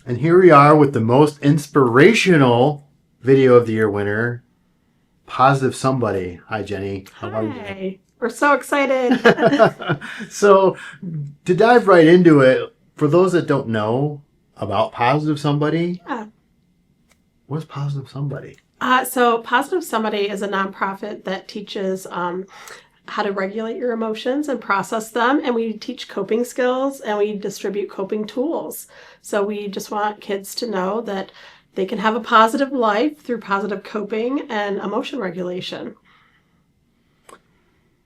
And here we are with the most inspirational video of the year winner, Positive Somebody. Hi, Jenny. How are you? Hi. We're so excited. So, to dive right into it, for those that don't know about Positive Somebody, what's Positive Somebody? So Positive Somebody is a nonprofit that teaches how to regulate your emotions and process them. And we teach coping skills and we distribute coping tools. So we just want kids to know that they can have a positive life through positive coping and emotion regulation.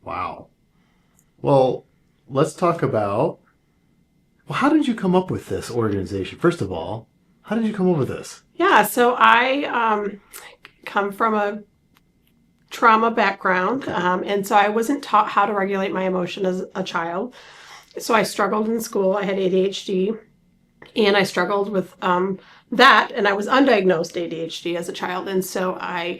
Wow. Well, let's talk about, how did you come up with this organization? First of all, how did you come up with this? Yeah, so I come from a trauma background, and so I wasn't taught how to regulate my emotion as a child. So I struggled in school. I had ADHD, and I struggled with that, and I was undiagnosed ADHD as a child, and so I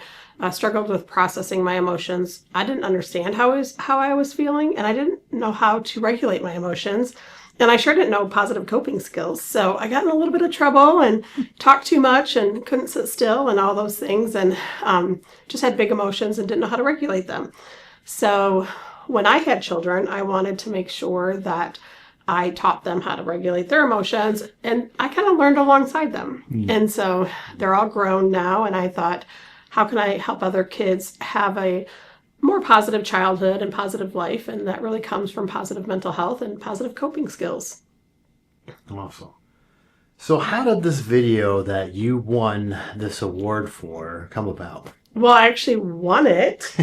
struggled with processing my emotions. I didn't understand how I was feeling, and I didn't know how to regulate my emotions. And I sure didn't know positive coping skills. So I got in a little bit of trouble and talked too much and couldn't sit still and all those things, and just had big emotions and didn't know how to regulate them. So when I had children, I wanted to make sure that I taught them how to regulate their emotions, and I kind of learned alongside them. And so they're all grown now, and I thought, how can I help other kids have a more positive childhood and positive life? And that really comes from positive mental health and positive coping skills. Awesome. So how did this video that you won this award for come about? Well, I actually won it.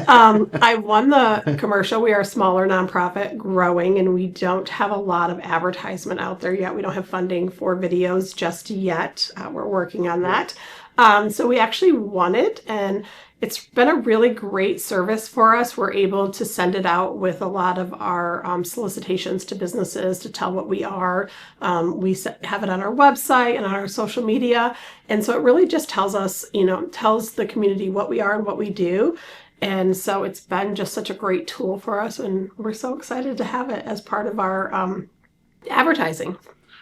I won the commercial. We are a smaller nonprofit growing, and we don't have a lot of advertisement out there yet. We don't have funding for videos just yet. We're working on that. So we actually won it, and it's been a really great service for us. We're able to send it out with a lot of our solicitations to businesses to tell what we are. We have it on our website and on our social media. And so it really just tells us, tells the community what we are and what we do. And so it's been just such a great tool for us. And we're so excited to have it as part of our advertising.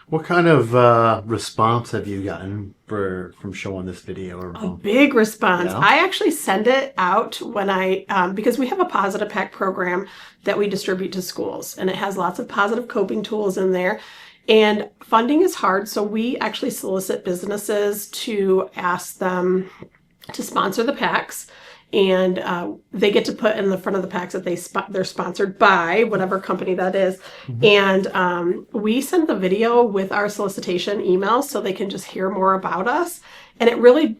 What kind of response have you gotten from showing this video? A big response. Yeah. I actually send it out when because we have a Positive Pack program that we distribute to schools, and it has lots of positive coping tools in there. And funding is hard, so we actually solicit businesses to ask them to sponsor the packs. And they get to put in the front of the packs that they're sponsored by, whatever company that is. Mm-hmm. And we send the video with our solicitation email so they can just hear more about us. And it really,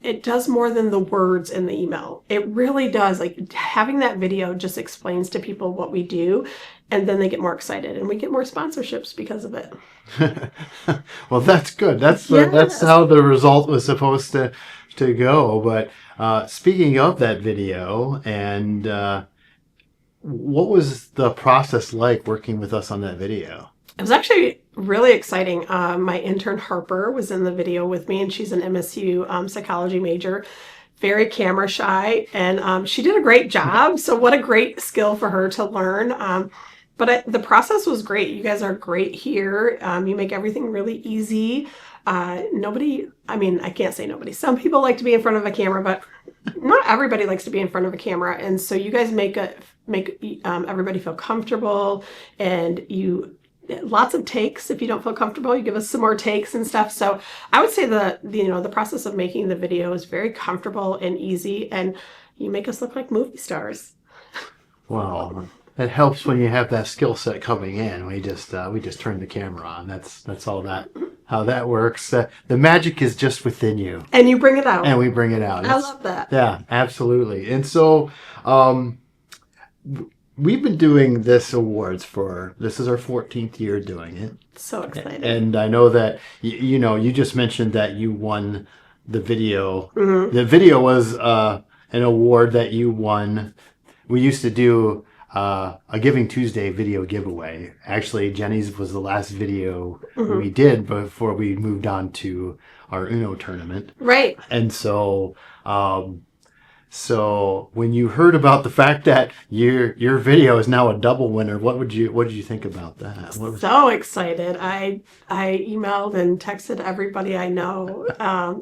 it does more than the words in the email. It really does. Like, having that video just explains to people what we do, and then they get more excited, and we get more sponsorships because of it. Well, that's good. That's how the result was supposed to go. But speaking of that video, and what was the process like working with us on that video? It was actually really exciting. My intern Harper was in the video with me, and she's an MSU psychology major, very camera shy, and she did a great job. So what a great skill for her to learn. But the process was great. You guys are great here. You make everything really easy. I can't say nobody. Some people like to be in front of a camera, but not everybody likes to be in front of a camera. And so you guys make everybody feel comfortable, and lots of takes. If you don't feel comfortable, you give us some more takes and stuff. So I would say the process of making the video is very comfortable and easy, and you make us look like movie stars. Wow. It helps when you have that skill set coming in. We just turn the camera on. That's all how that works. The magic is just within you. And you bring it out. And we bring it out. I love that. Yeah, absolutely. And so we've been doing this awards this is our 14th year doing it. So exciting. And I know that, you just mentioned that you won the video. Mm-hmm. The video was an award that you won. We used to do a Giving Tuesday video giveaway. Actually, Jenny's was the last video we did before we moved on to our Uno tournament. Right. And so So when you heard about the fact that your video is now a double winner, what did you think about that? What was So excited. I emailed and texted everybody I know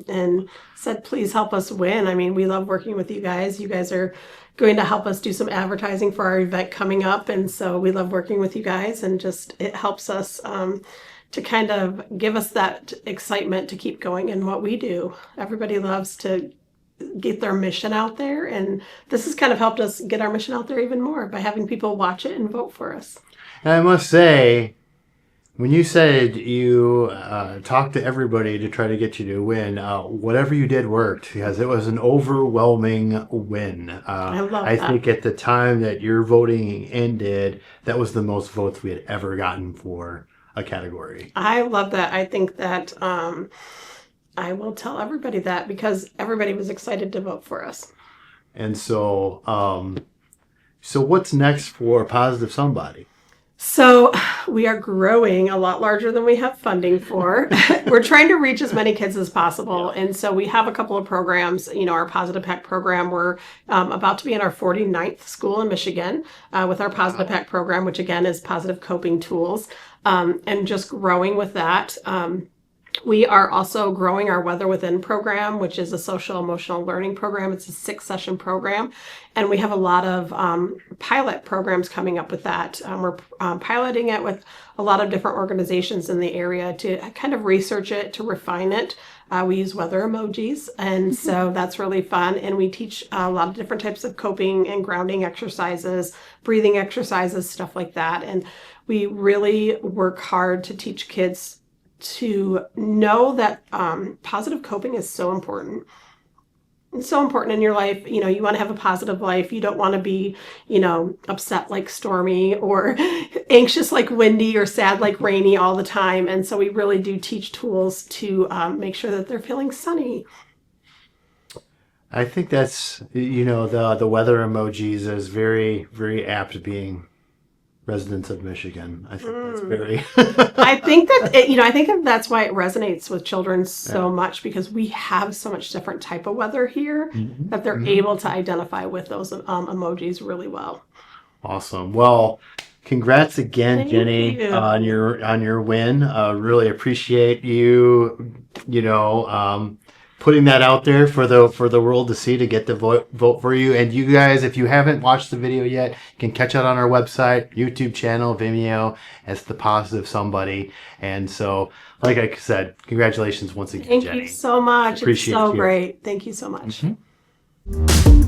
and said, please help us win. I mean, we love working with you guys. You guys are going to help us do some advertising for our event coming up. And so we love working with you guys, and just it helps us to kind of give us that excitement to keep going in what we do. Everybody loves to get their mission out there, and this has kind of helped us get our mission out there even more by having people watch it and vote for us. And I must say, when you said you talked to everybody to try to get you to win, whatever you did worked, because it was an overwhelming win. I love I that. think at the time that your voting ended, that was the most votes we had ever gotten for a category. I love that. I think that I will tell everybody that, because everybody was excited to vote for us. And so, so what's next for Positive Somebody? So we are growing a lot larger than we have funding for. We're trying to reach as many kids as possible. And so we have a couple of programs, our Positive Pack program. We're about to be in our 49th school in Michigan with our Positive Pack program, which again is positive coping tools, and just growing with that. We are also growing our Weather Within program, which is a social emotional learning program. It's a 6-session program. And we have a lot of pilot programs coming up with that. We're piloting it with a lot of different organizations in the area to kind of research it, to refine it. We use weather emojis, and so that's really fun. And we teach a lot of different types of coping and grounding exercises, breathing exercises, stuff like that. And we really work hard to teach kids to know that positive coping is so important. It's so important in your life. You want to have a positive life. You don't want to be, upset like Stormy, or anxious like Windy, or sad like Rainy all the time. And so we really do teach tools to make sure that they're feeling sunny. I think that's, the weather emojis is very, very apt, being residents of Michigan. I think that's very. I think that I think that that's why it resonates with children so much, because we have so much different type of weather here that they're able to identify with those emojis really well. Awesome. Well, congrats again, Thank Jenny, you. on your win. Really appreciate you. Putting that out there for the world to see, to get the vote for you. And you guys, if you haven't watched the video yet, you can catch it on our website, YouTube channel, Vimeo, as The Positive Somebody. And so, like I said, congratulations once again, Jenny. Thank you so much. Appreciate it's so you. great. Thank you so much. Mm-hmm.